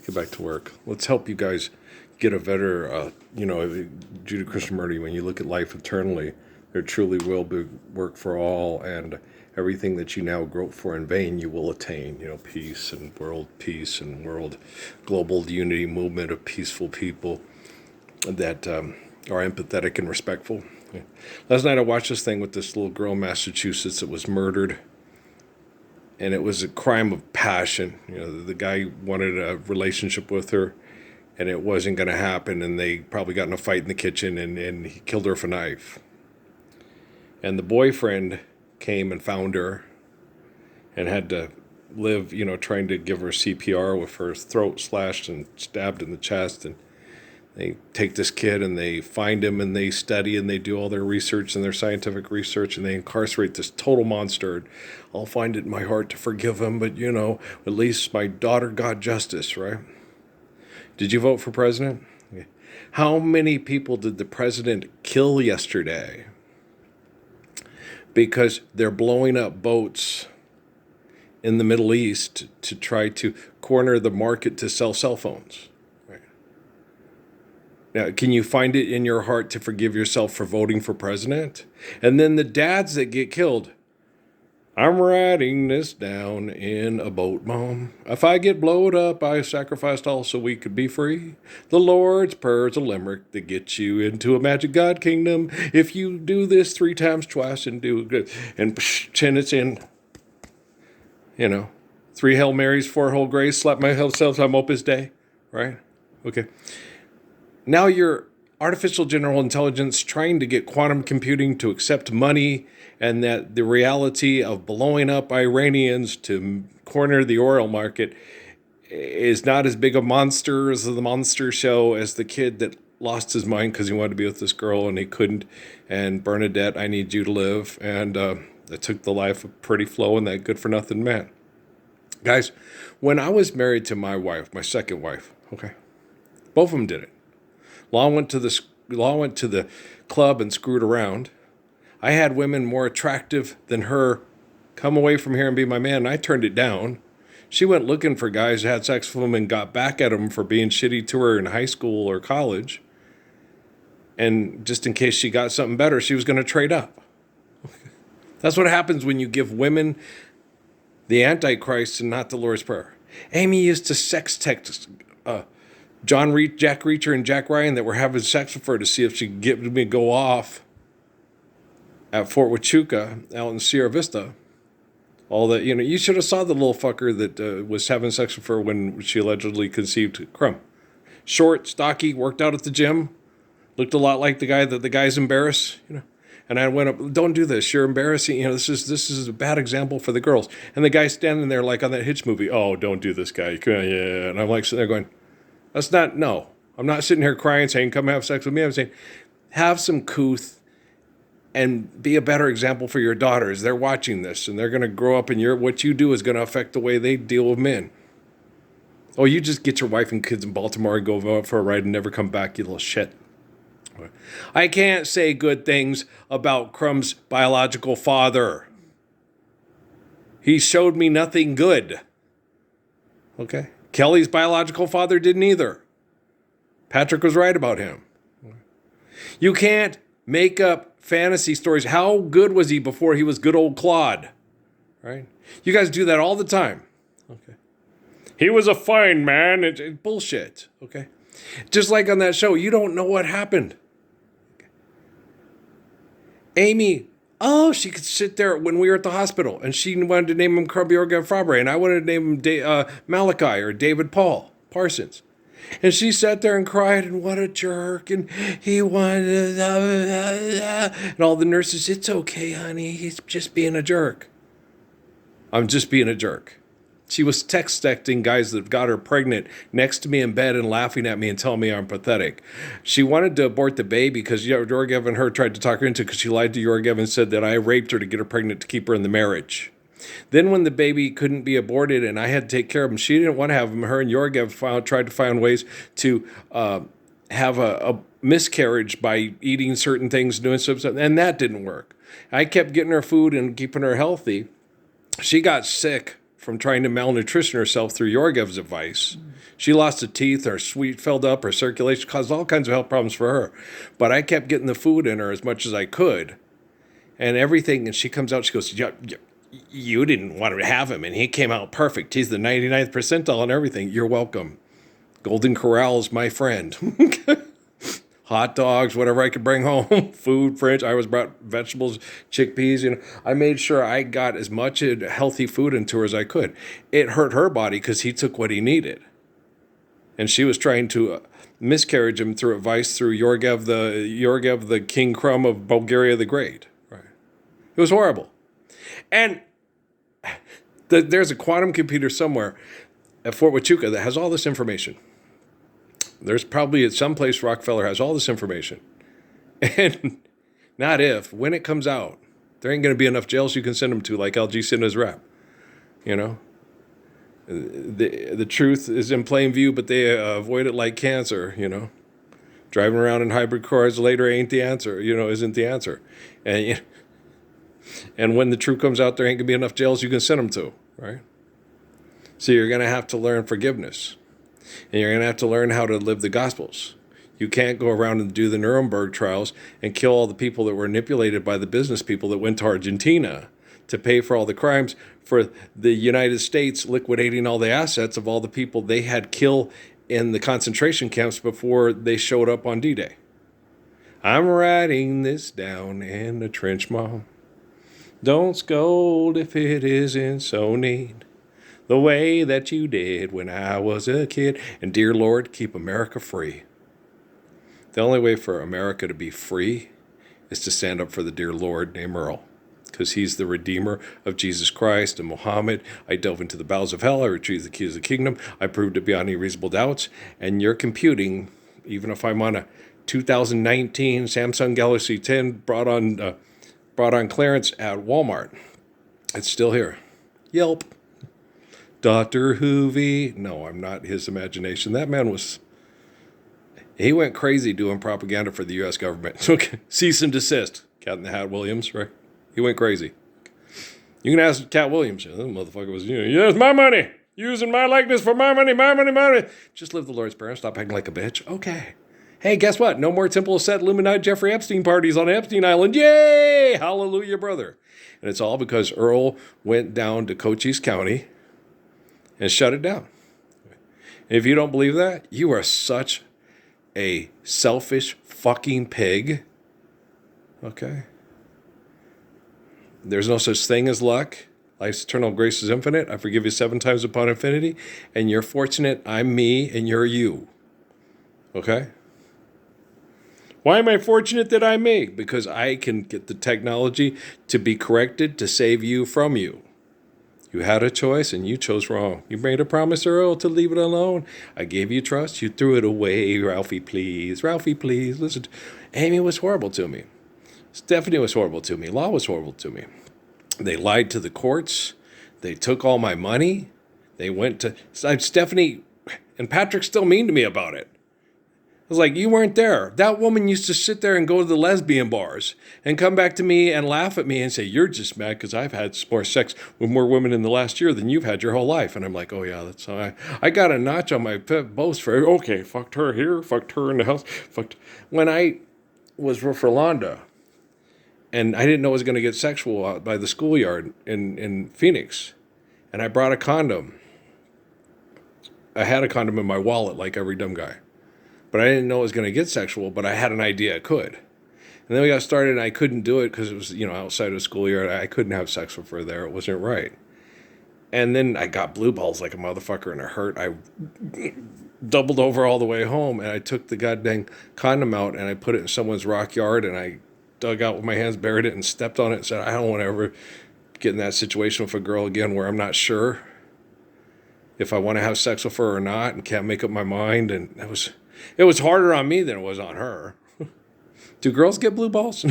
get back to work. Let's help you guys get a better, Judeo-Christian murder. When you look at life eternally, there truly will be work for all, and everything that you now grope for in vain, you will attain. Peace and world global unity movement of peaceful people that are empathetic and respectful. Last night I watched this thing with this little girl in Massachusetts that was murdered. And it was a crime of passion. The guy wanted a relationship with her, and it wasn't going to happen. And they probably got in a fight in the kitchen, and he killed her with a knife. And the boyfriend came and found her and had to live, trying to give her CPR with her throat slashed and stabbed in the chest. And they take this kid and they find him and they study and they do all their research and their scientific research and they incarcerate this total monster. I'll find it in my heart to forgive him, but at least my daughter got justice, right? Did you vote for president? How many people did the president kill yesterday? Because they're blowing up boats in the Middle East to try to corner the market to sell cell phones. Now, can you find it in your heart to forgive yourself for voting for president? And then the dads that get killed. I'm writing this down in a boat, Mom. If I get blowed up, I sacrificed all so we could be free. The Lord's Prayer's a limerick that gets you into a magic God kingdom. If you do this 3 times twice and do good, and it's in, 3 Hail Marys, 4 whole grace, slap myself on Opus Day, right? Okay. Now you're artificial general intelligence trying to get quantum computing to accept money, and that the reality of blowing up Iranians to corner the oil market is not as big a monster as the monster show as the kid that lost his mind because he wanted to be with this girl and he couldn't. And Bernadette, I need you to live. And that took the life of Pretty Flo and that good for nothing man. Guys, when I was married to my wife, my second wife, okay, both of them did it. Law went to the club and screwed around. I had women more attractive than her come away from here and be my man, and I turned it down. She went looking for guys, had sex with them, and got back at them for being shitty to her in high school or college. And just in case she got something better, she was going to trade up. That's what happens when you give women the Antichrist and not the Lord's Prayer. Amy used to sex text Jack Reacher and Jack Ryan that were having sex with her to see if she could get me to go off at Fort Huachuca out in Sierra Vista. All that, you should have saw the little fucker that was having sex with her when she allegedly conceived Crumb. Short, stocky, worked out at the gym, looked a lot like the guy that the guys embarrass, And I went up, don't do this. You're embarrassing. This is a bad example for the girls. And the guy's standing there like on that Hitch movie. Oh, don't do this, guy. Yeah. And I'm like sitting there going, I'm not sitting here crying saying, come have sex with me. I'm saying, have some couth and be a better example for your daughters. They're watching this and they're going to grow up and what you do is going to affect the way they deal with men. Oh, you just get your wife and kids in Baltimore and go out for a ride and never come back, you little shit. I can't say good things about Crumb's biological father. He showed me nothing good. Okay? Kelly's biological father didn't either. Patrick was right about him. You can't make up fantasy stories. How good was he before he was good old Claude? Right? You guys do that all the time. Okay. He was a fine man. It's bullshit. Okay. Just like on that show, you don't know what happened. Okay. Amy, she could sit there when we were at the hospital and she wanted to name him Krubby Organ Fabre and I wanted to name him Malachi or David Paul Parsons. And she sat there and cried, and what a jerk, and he wanted, and all the nurses, it's okay, honey, he's just being a jerk. I'm just being a jerk. She was texting guys that got her pregnant next to me in bed and laughing at me and telling me I'm pathetic. She wanted to abort the baby because Yorgev and her tried to talk her into it because she lied to Yorgev and said that I raped her to get her pregnant to keep her in the marriage. Then when the baby couldn't be aborted and I had to take care of him, she didn't want to have him. Her and Yorgev tried to find ways to have a miscarriage by eating certain things, doing something, and that didn't work. I kept getting her food and keeping her healthy. She got sick from trying to malnutrition herself through Yorgev's advice. She lost a teeth, her sweet filled up, her circulation caused all kinds of health problems for her. But I kept getting the food in her as much as I could. And everything, and she comes out, she goes, you didn't want to have him, and he came out perfect. He's the 99th percentile and everything. You're welcome. Golden Corral is my friend. Hot dogs, whatever I could bring home, food, fridge. I always brought vegetables, chickpeas. I made sure I got as much healthy food into her as I could. It hurt her body because he took what he needed. And she was trying to miscarriage him through advice through Yorgev, the King Crumb of Bulgaria the Great. Right? It was horrible. And there's a quantum computer somewhere at Fort Huachuca that has all this information. There's probably at some place Rockefeller has all this information. And not if, when it comes out, there ain't going to be enough jails you can send them to like LG Sinha's rap. The truth is in plain view, but they avoid it like cancer, Driving around in hybrid cars later ain't the answer, isn't the answer. And when the truth comes out, there ain't going to be enough jails you can send them to, right? So you're going to have to learn forgiveness. And you're going to have to learn how to live the Gospels. You can't go around and do the Nuremberg trials and kill all the people that were manipulated by the business people that went to Argentina to pay for all the crimes for the United States liquidating all the assets of all the people they had killed in the concentration camps before they showed up on D-Day. I'm writing this down in the trench, Mom. Don't scold if it isn't so neat. The way that you did when I was a kid. And dear Lord, keep America free. The only way for America to be free is to stand up for the dear Lord named Earl. Because he's the Redeemer of Jesus Christ and Muhammad. I delve into the bowels of hell. I retrieve the keys of the kingdom. I proved it beyond any reasonable doubts. And you're computing, even if I'm on a 2019 Samsung Galaxy 10 brought on clearance at Walmart, it's still here. Yelp. Dr. Hoovy. No, I'm not his imagination. That man he went crazy doing propaganda for the U.S. government. Okay. Cease and desist. Cat in the Hat Williams, right? He went crazy. You can ask Cat Williams. That motherfucker was, it's my money. Using my likeness for my money, my money, my money. Just live the Lord's Prayer. Stop acting like a bitch. Okay. Hey, guess what? No more Temple of Set Illuminati Jeffrey Epstein parties on Epstein Island. Yay! Hallelujah, brother. And it's all because Earl went down to Cochise County and shut it down. And if you don't believe that, you are such a selfish fucking pig. Okay? There's no such thing as luck. Life's eternal grace is infinite. I forgive you 7 times upon infinity. And you're fortunate I'm me and you're you. Okay? Why am I fortunate that I'm me? Because I can get the technology to be corrected to save you from you. You had a choice and you chose wrong. You made a promise, Earl, to leave it alone. I gave you trust. You threw it away. Ralphie, please. Ralphie, please. Listen. Amy was horrible to me. Stephanie was horrible to me. Law was horrible to me. They lied to the courts. They took all my money. They went to... Stephanie and Patrick's still mean to me about it. I was like, you weren't there. That woman used to sit there and go to the lesbian bars and come back to me and laugh at me and say, you're just mad because I've had more sex with more women in the last year than you've had your whole life. And I'm like, oh, yeah, that's how I got a notch on my boast for, okay, fucked her here, fucked her in the house, fucked. When I was with Rolanda and I didn't know I was going to get sexual out by the schoolyard in Phoenix, and I brought a condom. I had a condom in my wallet like every dumb guy. But I didn't know it was going to get sexual, but I had an idea it could. And then we got started, and I couldn't do it because it was, outside of the schoolyard. I couldn't have sex with her there. It wasn't right. And then I got blue balls like a motherfucker, and it hurt. I doubled over all the way home, and I took the goddamn condom out, and I put it in someone's rock yard, and I dug out with my hands, buried it, and stepped on it and said, I don't want to ever get in that situation with a girl again where I'm not sure if I want to have sex with her or not and can't make up my mind. And it was harder on me than it was on her. Do girls get blue balls?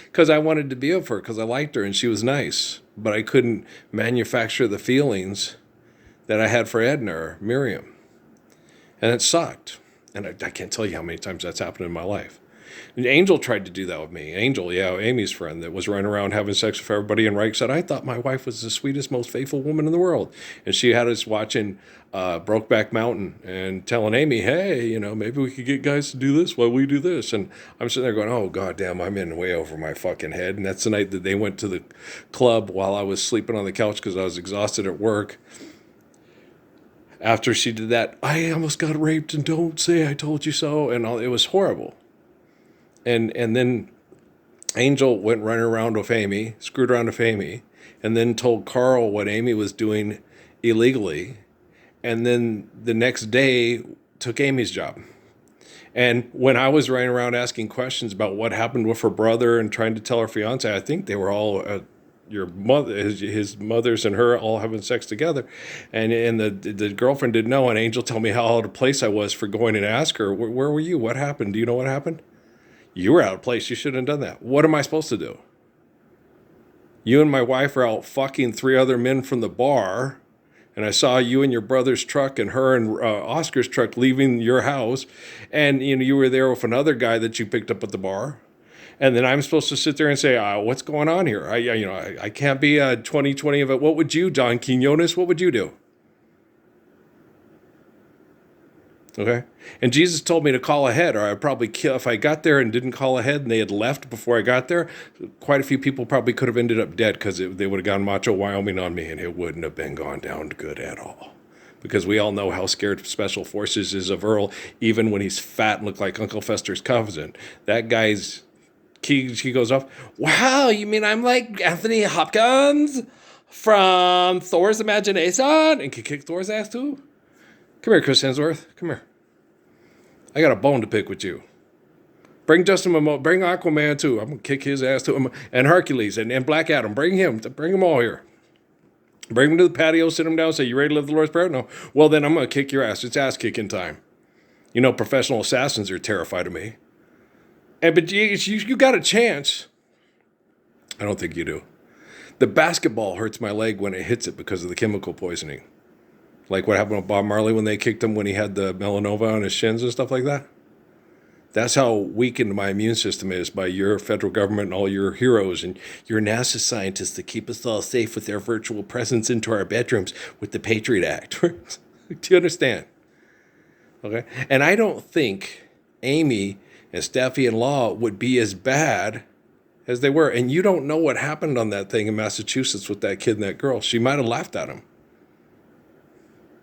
Because I wanted to be with her because I liked her and she was nice. But I couldn't manufacture the feelings that I had for Edna or Miriam. And it sucked. And I can't tell you how many times that's happened in my life. And Angel tried to do that with me. Angel, yeah, Amy's friend that was running around having sex with everybody. And Reich said, I thought my wife was the sweetest, most faithful woman in the world. And she had us watching Brokeback Mountain and telling Amy, hey, maybe we could get guys to do this while we do this. And I'm sitting there going, oh, goddamn, I'm in way over my fucking head. And that's the night that they went to the club while I was sleeping on the couch because I was exhausted at work. After she did that, I almost got raped and don't say I told you so. And it was horrible. And then Angel went running around with Amy, screwed around with Amy, and then told Carl what Amy was doing illegally. And then the next day took Amy's job. And when I was running around asking questions about what happened with her brother and trying to tell her fiance, I think they were all your mother, his mother's and her all having sex together. And the girlfriend didn't know. And Angel told me how out of place I was for going and ask her, where were you? What happened? Do you know what happened? You were out of place. You shouldn't have done that. What am I supposed to do? You and my wife are out fucking 3 other men from the bar. And I saw you in your brother's truck and her and Oscar's truck leaving your house. And you were there with another guy that you picked up at the bar. And then I'm supposed to sit there and say, what's going on here? I can't be a 2020 of it. What would you, Don Quinones, what would you do? Okay. And Jesus told me to call ahead, or I'd probably kill. If I got there and didn't call ahead and they had left before I got there, quite a few people probably could have ended up dead because they would have gone Macho Wyoming on me and it wouldn't have been gone down good at all. Because we all know how scared Special Forces is of Earl, even when he's fat and look like Uncle Fester's cousin. That guy's... He goes off, wow, you mean I'm like Anthony Hopkins from Thor's Imagination and can kick Thor's ass too? Come here, Chris Hemsworth. Come here. I got a bone to pick with you. Bring Justin Momoa. Bring Aquaman too. I'm going to kick his ass too. And Hercules and Black Adam. Bring him. Bring them all here. Bring him to the patio, sit him down, say, you ready to live the Lord's Prayer? No. Well, then I'm going to kick your ass. It's ass kicking time. Professional assassins are terrified of me. But you got a chance. I don't think you do. The basketball hurts my leg when it hits it because of the chemical poisoning. Like what happened with Bob Marley when they kicked him when he had the melanoma on his shins and stuff like that. That's how weakened my immune system is by your federal government and all your heroes and your NASA scientists that keep us all safe with their virtual presence into our bedrooms with the Patriot Act. Do you understand? Okay. And I don't think Amy and Steffi and Law would be as bad as they were. And you don't know what happened on that thing in Massachusetts with that kid and that girl. She might have laughed at him.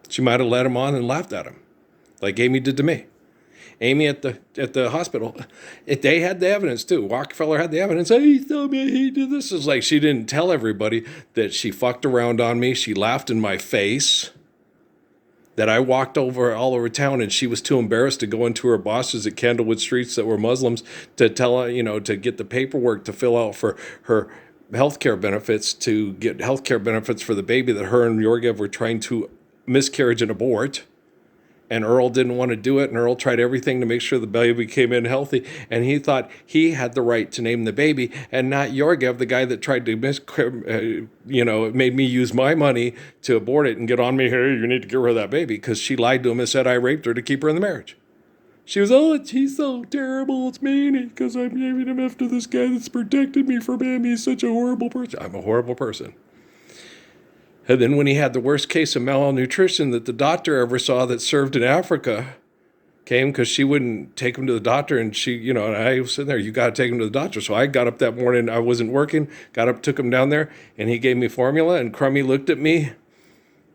She might have led him on and laughed at him, like Amy did to me. Amy at the hospital, they had the evidence too. Rockefeller had the evidence. Hey, he told me he did this. It's like she didn't tell everybody that she fucked around on me. She laughed in my face. That I walked all over town and she was too embarrassed to go into her bosses at Candlewood Streets that were Muslims to tell her, to get the paperwork to fill out for her healthcare benefits, to get healthcare benefits for the baby that her and Yorgev were trying to miscarriage and abort. And Earl didn't want to do it, and Earl tried everything to make sure the baby came in healthy, and he thought he had the right to name the baby, and not Yorgev, the guy that tried to made me use my money to abort it and get on me, hey, you need to get rid of that baby, because she lied to him and said I raped her to keep her in the marriage. She was, he's so terrible, it's me, because I'm naming him after this guy that's protected me from him, he's such a horrible person. I'm a horrible person. And then when he had the worst case of malnutrition that the doctor ever saw that served in Africa, came because she wouldn't take him to the doctor. And she, and I was sitting there, you got to take him to the doctor. So I got up that morning, I wasn't working, got up, took him down there, and he gave me formula. And Crummy looked at me,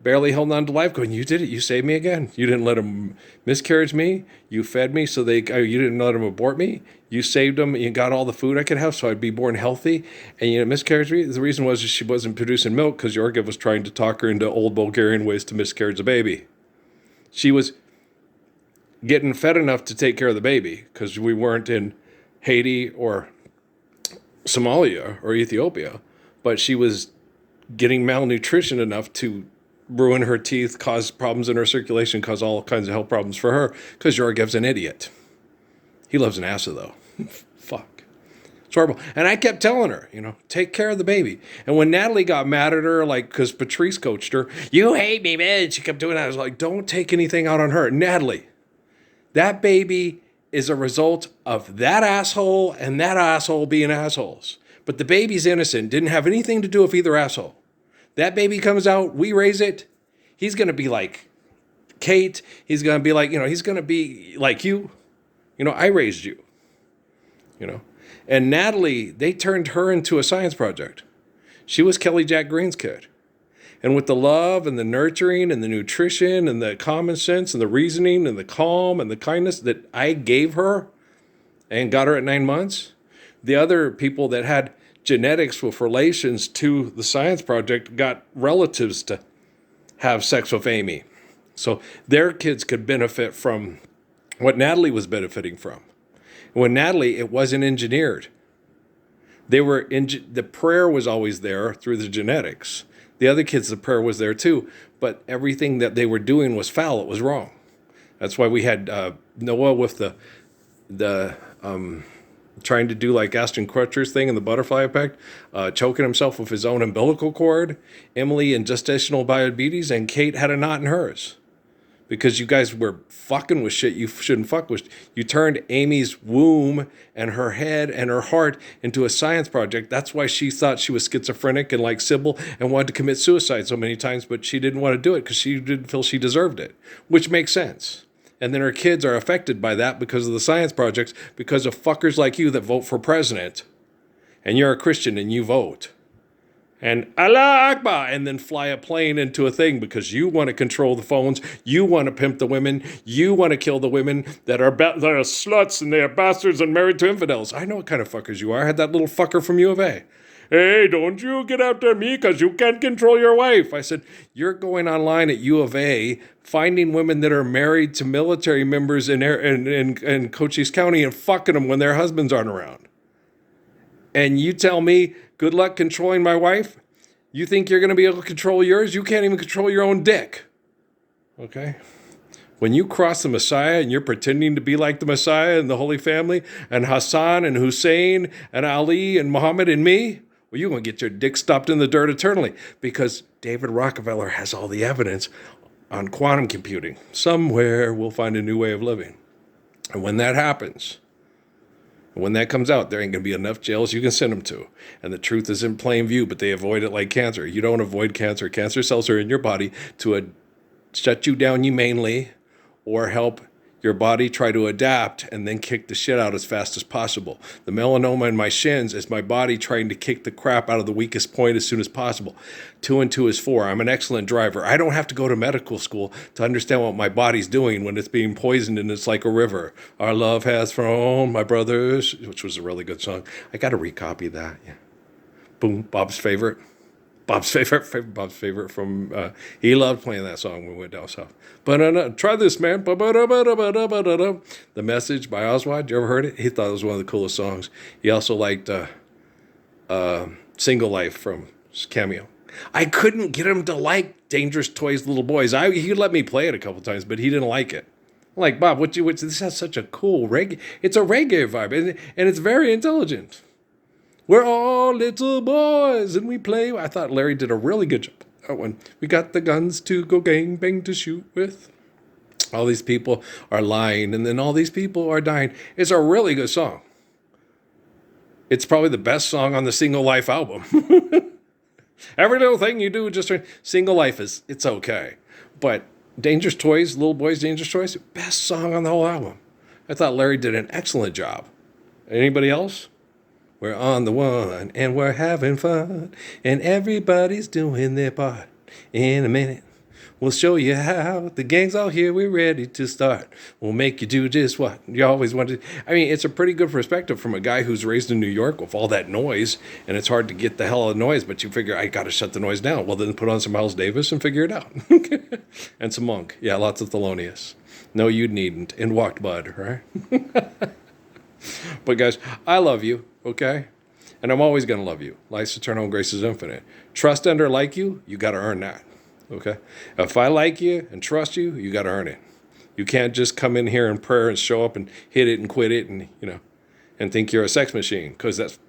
barely held on to life, going, you did it. You saved me again. You didn't let him miscarriage me. You fed me you didn't let him abort me. You saved him. You got all the food I could have so I'd be born healthy. And you miscarriage me. The reason was she wasn't producing milk because Yorgev was trying to talk her into old Bulgarian ways to miscarriage the baby. She was getting fed enough to take care of the baby because we weren't in Haiti or Somalia or Ethiopia, but she was getting malnutrition enough to ruin her teeth, cause problems in her circulation, cause all kinds of health problems for her, because Yorgev's an idiot. He loves an acid, though. Fuck. It's horrible. And I kept telling her, take care of the baby. And when Natalie got mad at her, because Patrice coached her, you hate me, man. She kept doing that. I was like, don't take anything out on her. Natalie, that baby is a result of that asshole and that asshole being assholes. But the baby's innocent, didn't have anything to do with either asshole. That baby comes out, we raise it, he's going to be like Kate, he's going to be like, he's going to be like you. I raised you, And Natalie, they turned her into a science project. She was Kelly Jack Green's kid. And with the love and the nurturing and the nutrition and the common sense and the reasoning and the calm and the kindness that I gave her and got her at 9 months, the other people that had genetics with relations to the science project got relatives to have sex with Amy. So their kids could benefit from what Natalie was benefiting from. When Natalie, it wasn't engineered. The prayer was always there through the genetics. The other kids, the prayer was there too, but everything that they were doing was foul. It was wrong. That's why we had Noah with the trying to do like Ashton Kutcher's thing in the butterfly effect, choking himself with his own umbilical cord. Emily in gestational diabetes, and Kate had a knot in hers. Because you guys were fucking with shit you shouldn't fuck with. You turned Amy's womb and her head and her heart into a science project. That's why she thought she was schizophrenic and like Sybil and wanted to commit suicide so many times, but she didn't want to do it because she didn't feel she deserved it, which makes sense. And then her kids are affected by that because of the science projects, because of fuckers like you that vote for president. And you're a Christian and you vote. And Allah Akbar, and then fly a plane into a thing because you want to control the phones, you want to pimp the women, you want to kill the women that are sluts and they are bastards and married to infidels. I know what kind of fuckers you are. I had that little fucker from U of A. Hey, don't you get after me because you can't control your wife. I said, you're going online at U of A, finding women that are married to military members in Cochise County and fucking them when their husbands aren't around. And you tell me, good luck controlling my wife? You think you're going to be able to control yours? You can't even control your own dick. Okay? When you cross the Messiah and you're pretending to be like the Messiah and the Holy Family and Hassan and Hussein and Ali and Muhammad and me, well, you're going to get your dick stopped in the dirt eternally because David Rockefeller has all the evidence on quantum computing. Somewhere we'll find a new way of living. And when that happens, when that comes out, there ain't going to be enough jails you can send them to. And the truth is in plain view, but they avoid it like cancer. You don't avoid cancer. Cancer cells are in your body to shut you down humanely or help your body try to adapt and then kick the shit out as fast as possible. The melanoma in my shins is my body trying to kick the crap out of the weakest point as soon as possible. 2 and 2 is 4. I'm an excellent driver. I don't have to go to medical school to understand what my body's doing when it's being poisoned and it's like a river. Our love has thrown my brothers, which was a really good song. I got to recopy that. Yeah. Boom, Bob's favorite. Bob's favorite from, he loved playing that song when we went down south. But try this, man. The Message by Oswald. You ever heard it? He thought it was one of the coolest songs. He also liked Single Life from Cameo. I couldn't get him to like Dangerous Toys Little Boys. He let me play it a couple times, but he didn't like it. I'm like, Bob, this has such a cool reggae. It's a reggae vibe, and it's very intelligent. We're all little boys and we play. I thought Larry did a really good job. That one. We got the guns to go gang bang to shoot with. All these people are lying and then all these people are dying. It's a really good song. It's probably the best song on the Single Life album. Every little thing you do, just Single Life it's okay. But Dangerous Toys, Little Boys Dangerous Toys, best song on the whole album. I thought Larry did an excellent job. Anybody else? We're on the one, and we're having fun, and everybody's doing their part. In a minute, we'll show you how. The gang's all here, we're ready to start. We'll make you do just what you always wanted. I mean, it's a pretty good perspective from a guy who's raised in New York with all that noise, and it's hard to get the hell out of noise, but you figure, I got to shut the noise down. Well, then put on some Miles Davis and figure it out. And some Monk. Yeah, lots of Thelonious. No, you needn't. And Walked Bud, right? But guys, I love you. Okay? And I'm always going to love you. Life's eternal, grace is infinite. Trust and or like you, you got to earn that. Okay? If I like you and trust you, you got to earn it. You can't just come in here in prayer and show up and hit it and quit it and, and think you're a sex machine. Because that's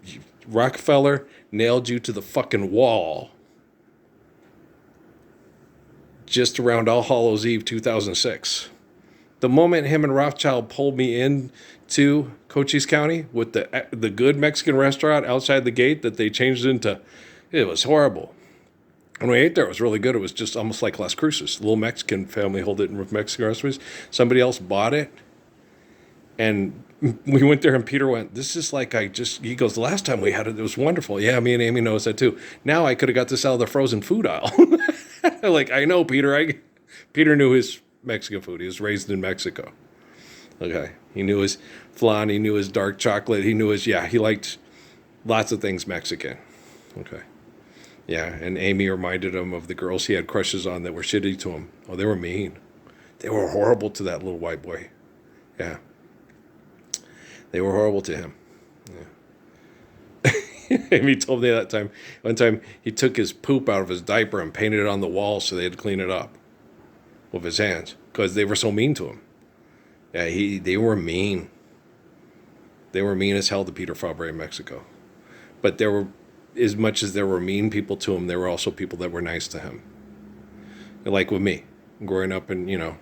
Rockefeller nailed you to the fucking wall just around All Hallows Eve 2006. The moment him and Rothschild pulled me in to Cochise County with the good Mexican restaurant outside the gate that they changed into, it was horrible. When we ate there, it was really good. It was just almost like Las Cruces. The little Mexican family hold it in Mexican restaurants. Somebody else bought it, and we went there, and Peter went, this is like he goes, the last time we had it, it was wonderful. Yeah, me and Amy knows that too. Now I could have got this out of the frozen food aisle. Like, I know, Peter. Peter knew his Mexican food. He was raised in Mexico. Okay. He knew his flan. He knew his dark chocolate. He liked lots of things Mexican. Okay. Yeah, and Amy reminded him of the girls he had crushes on that were shitty to him. Oh, they were mean. They were horrible to that little white boy. Yeah. They were horrible to him. Yeah. Amy told me that time. One time he took his poop out of his diaper and painted it on the wall so they had to clean it up with his hands because they were so mean to him. Yeah, they were mean. They were mean as hell to Peter Fabre in Mexico. But there were, as much as there were mean people to him, there were also people that were nice to him. Like with me, growing up, and you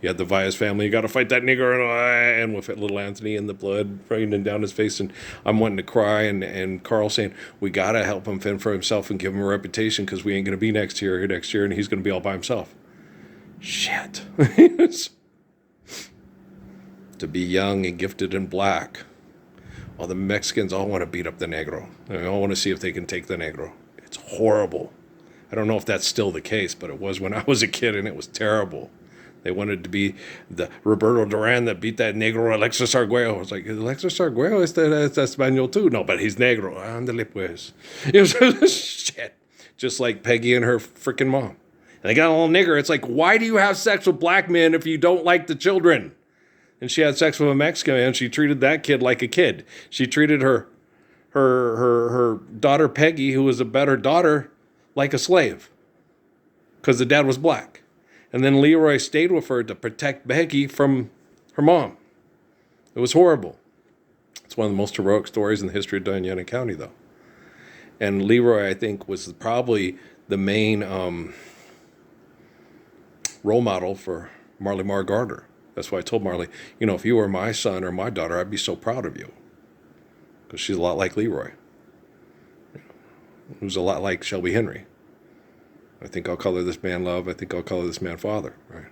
had the Vias family, you got to fight that nigger, and with little Anthony and the blood raining down his face, and I'm wanting to cry, and Carl saying, we got to help him fend for himself and give him a reputation because we ain't going to be next year, and he's going to be all by himself. Shit. To be young and gifted and black. All the Mexicans all want to beat up the negro. They all want to see if they can take the negro. It's horrible. I don't know if that's still the case, but it was when I was a kid, and it was terrible. They wanted to be the Roberto Duran that beat that negro Alexis Arguello. I was like, Alexis Arguello is Espanol too. No, but he's negro. Ándale pues. It was shit. Just like Peggy and her freaking mom. And they got a little nigger. It's like, why do you have sex with black men if you don't like the children? And she had sex with a Mexican man. She treated that kid like a kid. She treated her daughter Peggy, who was a better daughter, like a slave, because the dad was black. And then Leroy stayed with her to protect Peggy from her mom. It was horrible. It's one of the most heroic stories in the history of Doña County, though. And Leroy, I think, was probably the main role model for Marley Mar Gardner. That's why I told Marley, if you were my son or my daughter, I'd be so proud of you. Because she's a lot like Leroy. Who's a lot like Shelby Henry. I think I'll color this man love. I think I'll color this man father. Right?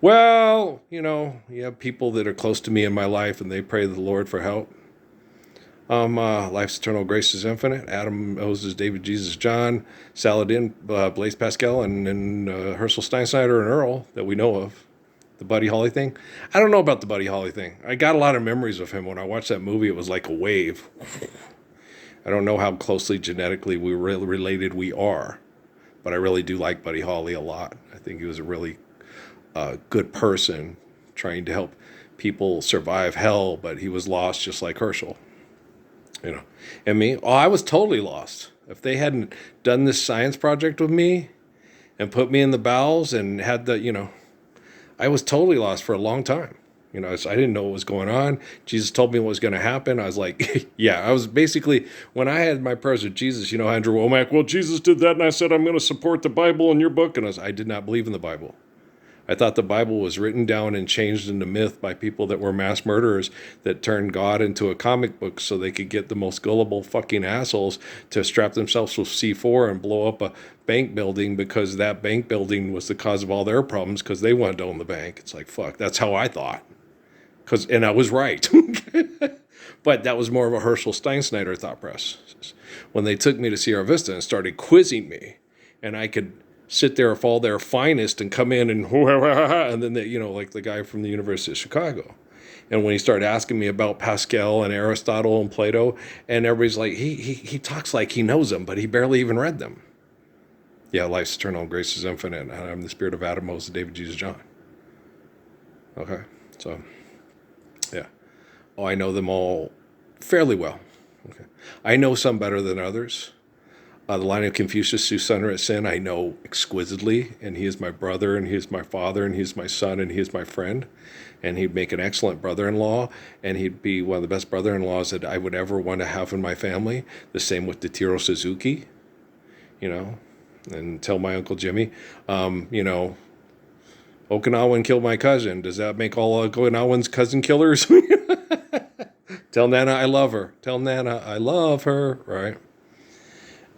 Well, you have people that are close to me in my life, and they pray to the Lord for help. Life's eternal grace is infinite. Adam Moses, David Jesus John, Saladin, Blaise Pascal, and Herschel Steinschneider and Earl that we know of. The Buddy Holly thing. I don't know about the Buddy Holly thing. I got a lot of memories of him. When I watched that movie, it was like a wave. I don't know how closely genetically related we are, but I really do like Buddy Holly a lot. I think he was a really good person trying to help people survive hell, but he was lost just like Herschel. And me, I was totally lost. If they hadn't done this science project with me and put me in the bowels and had the, I was totally lost for a long time. So I didn't know what was going on. Jesus told me what was going to happen. I was like, yeah, I was basically, when I had my prayers with Jesus, Andrew Womack, well, Jesus did that, and I said, I'm going to support the Bible in your book. And I did not believe in the Bible. I thought the Bible was written down and changed into myth by people that were mass murderers that turned God into a comic book so they could get the most gullible fucking assholes to strap themselves with C4 and blow up a bank building because that bank building was the cause of all their problems because they wanted to own the bank. It's like, fuck, that's how I thought. And I was right. But that was more of a Herschel Steinschneider thought process. When they took me to Sierra Vista and started quizzing me, and I could sit there, fall their finest, and come in and then they, like the guy from the University of Chicago. And when he started asking me about Pascal and Aristotle and Plato, and everybody's like, he talks like he knows them, but he barely even read them. Yeah, life's eternal, grace is infinite. I'm the spirit of Adam, Moses, David, Jesus, John. Okay, so, yeah. Oh, I know them all fairly well. Okay, I know some better than others. The line of Confucius, whose son at sin, I know exquisitely, and he is my brother, and he is my father, and he is my son, and he is my friend, and he'd make an excellent brother-in-law, and he'd be one of the best brother-in-laws that I would ever want to have in my family. The same with Totiro Suzuki, and tell my Uncle Jimmy, Okinawan killed my cousin. Does that make all Okinawans cousin killers? Tell Nana I love her. Tell Nana I love her. Right.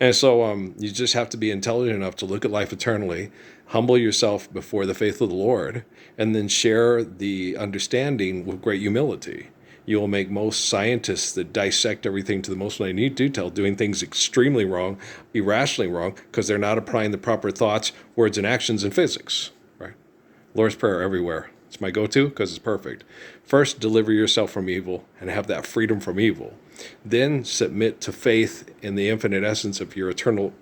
And so you just have to be intelligent enough to look at life eternally, humble yourself before the faith of the Lord, and then share the understanding with great humility. You will make most scientists that dissect everything to the most minute detail doing things extremely wrong, irrationally wrong, because they're not applying the proper thoughts, words, and actions in physics. Right? Lord's Prayer everywhere. It's my go-to because it's perfect. First, deliver yourself from evil and have that freedom from evil. Then submit to faith in the infinite essence of your eternal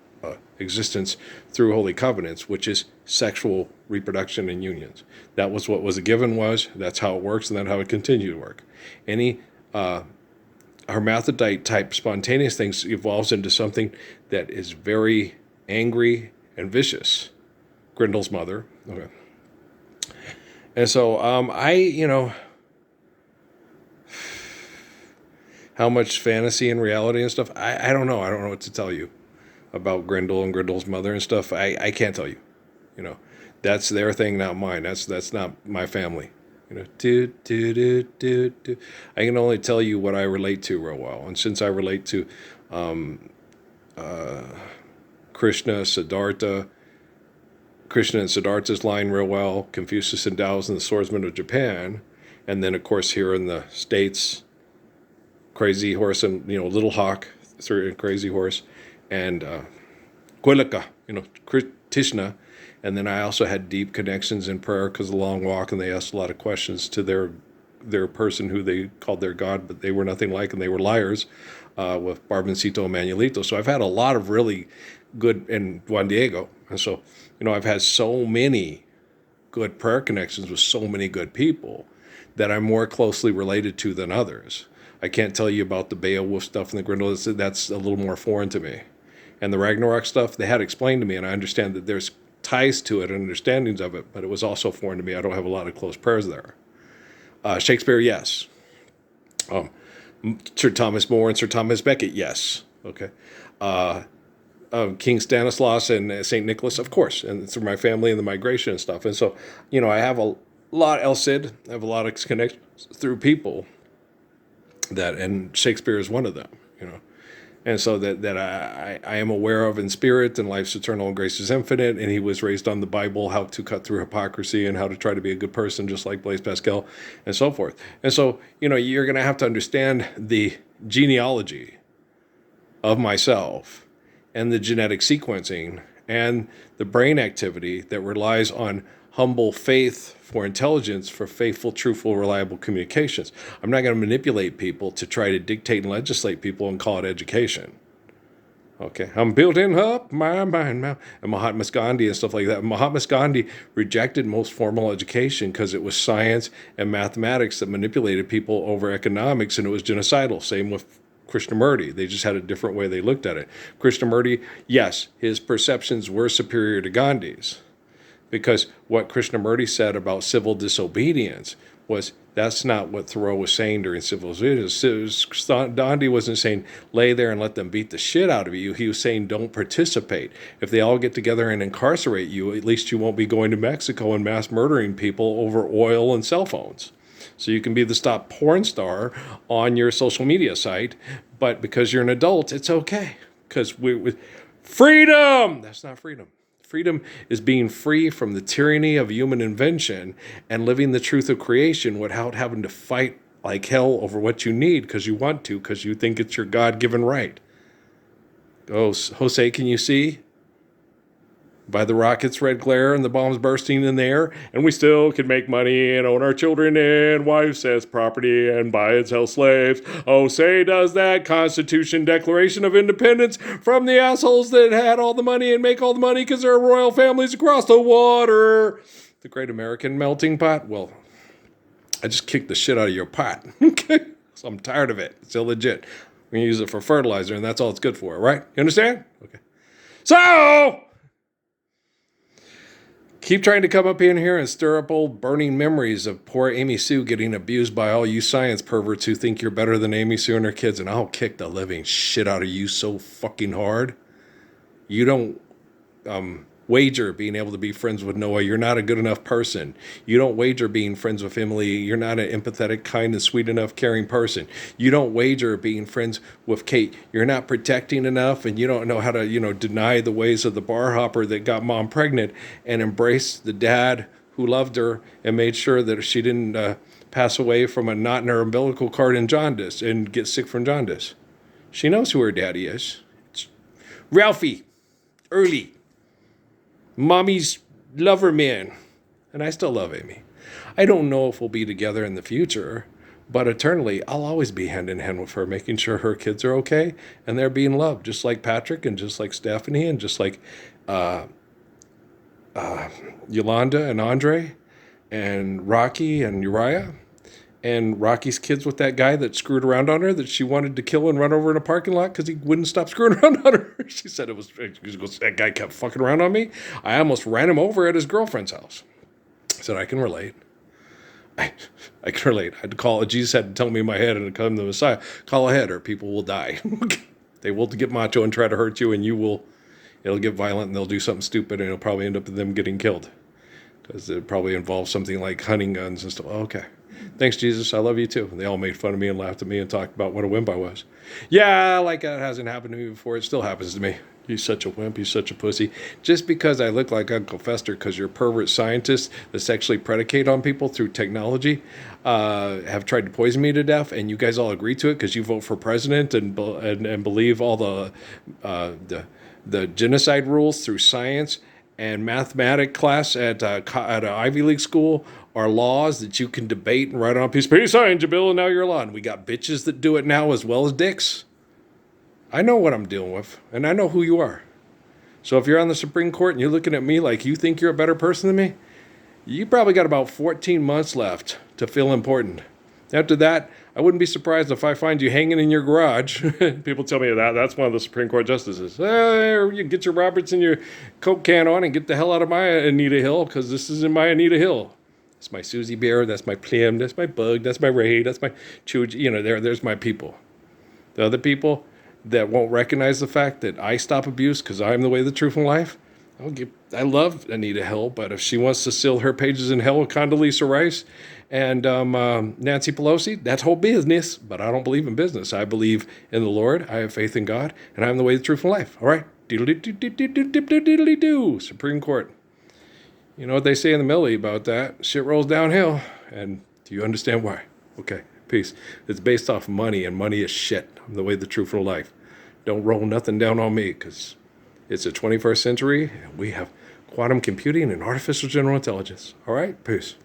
existence through holy covenants, which is sexual reproduction and unions. That was what was a given was. That's how it works, and that's how it continues to work. Any hermaphrodite type spontaneous things evolves into something that is very angry and vicious. Grindel's mother. Okay. And so how much fantasy and reality and stuff, I don't know. I don't know what to tell you about Grindel and Grindel's mother and stuff. I can't tell you. That's their thing, not mine. That's not my family. I can only tell you what I relate to real well. And since I relate to Krishna and Siddhartha's line real well, Confucius and Taoism and the Swordsman of Japan, and then of course here in the States, Crazy Horse and Little Hawk, Crazy Horse, and Quilika, Krishna, and then I also had deep connections in prayer because of the long walk, and they asked a lot of questions to their person who they called their God, but they were nothing like, and they were liars, with Barboncito and Manuelito. So I've had a lot of really good, and Juan Diego, and so I've had so many good prayer connections with so many good people that I'm more closely related to than others. I can't tell you about the Beowulf stuff and the Grendel. That's a little more foreign to me. And the Ragnarok stuff, they had explained to me, and I understand that there's ties to it and understandings of it, but it was also foreign to me. I don't have a lot of close prayers there. Shakespeare, yes. Sir Thomas More and Sir Thomas Becket, yes. Okay. King Stanislaus and St. Nicholas, of course, and through my family and the migration and stuff. And so, I have a lot, El Cid, I have a lot of connections through people and Shakespeare is one of them, And so that I am aware of in spirit, and life's eternal and grace is infinite, and he was raised on the Bible, how to cut through hypocrisy and how to try to be a good person, just like Blaise Pascal, and so forth. And so, you're going to have to understand the genealogy of myself and the genetic sequencing and the brain activity that relies on humble faith for intelligence, for faithful, truthful, reliable communications. I'm not going to manipulate people to try to dictate and legislate people and call it education. Okay, I'm building up my mind now. And Mahatma Gandhi and stuff like that. Mahatma Gandhi rejected most formal education because it was science and mathematics that manipulated people over economics, and it was genocidal. Same with Krishnamurti. They just had a different way they looked at it. Krishnamurti, yes, his perceptions were superior to Gandhi's. Because what Krishnamurti said about civil disobedience was that's not what Thoreau was saying during civil disobedience. Gandhi wasn't saying lay there and let them beat the shit out of you. He was saying don't participate. If they all get together and incarcerate you, at least you won't be going to Mexico and mass murdering people over oil and cell phones. So you can be the stop porn star on your social media site, but because you're an adult, it's okay. Because freedom! That's not freedom. Freedom is being free from the tyranny of human invention and living the truth of creation without having to fight like hell over what you need because you want to, because you think it's your God-given right. Oh, Jose, can you see? By the rockets' red glare and the bombs bursting in the air, and we still can make money and own our children and wives as property and buy and sell slaves. Oh, say does that Constitution Declaration of Independence from the assholes that had all the money and make all the money because they're royal families across the water. The great American melting pot? Well, I just kicked the shit out of your pot. Okay? So I'm tired of it. It's illegit. We're going to use it for fertilizer, and that's all it's good for, right? You understand? Okay. So keep trying to come up in here and stir up old burning memories of poor Amy Sue getting abused by all you science perverts who think you're better than Amy Sue and her kids, and I'll kick the living shit out of you so fucking hard. You don't wager being able to be friends with Noah. You're not a good enough person. You don't wager being friends with Emily. You're not an empathetic, kind, and sweet enough, caring person. You don't wager being friends with Kate. You're not protecting enough, and you don't know how to, deny the ways of the bar hopper that got mom pregnant and embrace the dad who loved her and made sure that she didn't pass away from a knot in her umbilical cord and jaundice and get sick from jaundice. She knows who her daddy is. It's Ralphie, Early, mommy's lover man. And I still love Amy. I don't know if we'll be together in the future, but eternally, I'll always be hand in hand with her, making sure her kids are okay and they're being loved, just like Patrick and just like Stephanie and just like Yolanda and Andre and Rocky and Uriah. And Rocky's kids with that guy that screwed around on her that she wanted to kill and run over in a parking lot because he wouldn't stop screwing around on her. She said that guy kept fucking around on me. I almost ran him over at his girlfriend's house. I said, I can relate. I can relate. I had to call. Jesus had to tell me in my head and come the Messiah, call ahead or people will die. They will get macho and try to hurt you and it'll get violent and they'll do something stupid and it'll probably end up with them getting killed. Because it probably involves something like hunting guns and stuff. Oh, okay. Thanks, Jesus. I love you too. And they all made fun of me and laughed at me and talked about what a wimp I was. Yeah, like that hasn't happened to me before. It still happens to me. He's such a wimp. He's such a pussy. Just because I look like Uncle Fester, because you're pervert scientists that sexually predicate on people through technology, have tried to poison me to death, and you guys all agree to it because you vote for president and believe all the genocide rules through science and mathematics class at an Ivy League school are laws that you can debate and write on a piece of paper. Signed your bill, and now you're law. And we got bitches that do it now as well as dicks. I know what I'm dealing with, and I know who you are. So if you're on the Supreme Court and you're looking at me like you think you're a better person than me, you probably got about 14 months left to feel important. After that, I wouldn't be surprised if I find you hanging in your garage. People tell me that's one of the Supreme Court justices. You get your Roberts and your Coke can on and get the hell out of my Anita Hill, because this isn't my Anita Hill. That's my Susie Bear, that's my Plim, that's my Bug, that's my Ray, that's my Chuj. There's my people. The other people that won't recognize the fact that I stop abuse because I'm the way, the truth, and life. I love Anita Hill, but if she wants to seal her pages in hell with Condoleezza Rice and Nancy Pelosi, that's whole business. But I don't believe in business. I believe in the Lord. I have faith in God, and I'm the way, the truth, and life. All right? Diddly-doo. Supreme Court. You know what they say in the Millie about that? Shit rolls downhill. And do you understand why? Okay, peace. It's based off money, and money is shit. I'm the way, the truth, and life. Don't roll nothing down on me, because it's the 21st century, and we have quantum computing and artificial general intelligence. All right? Peace.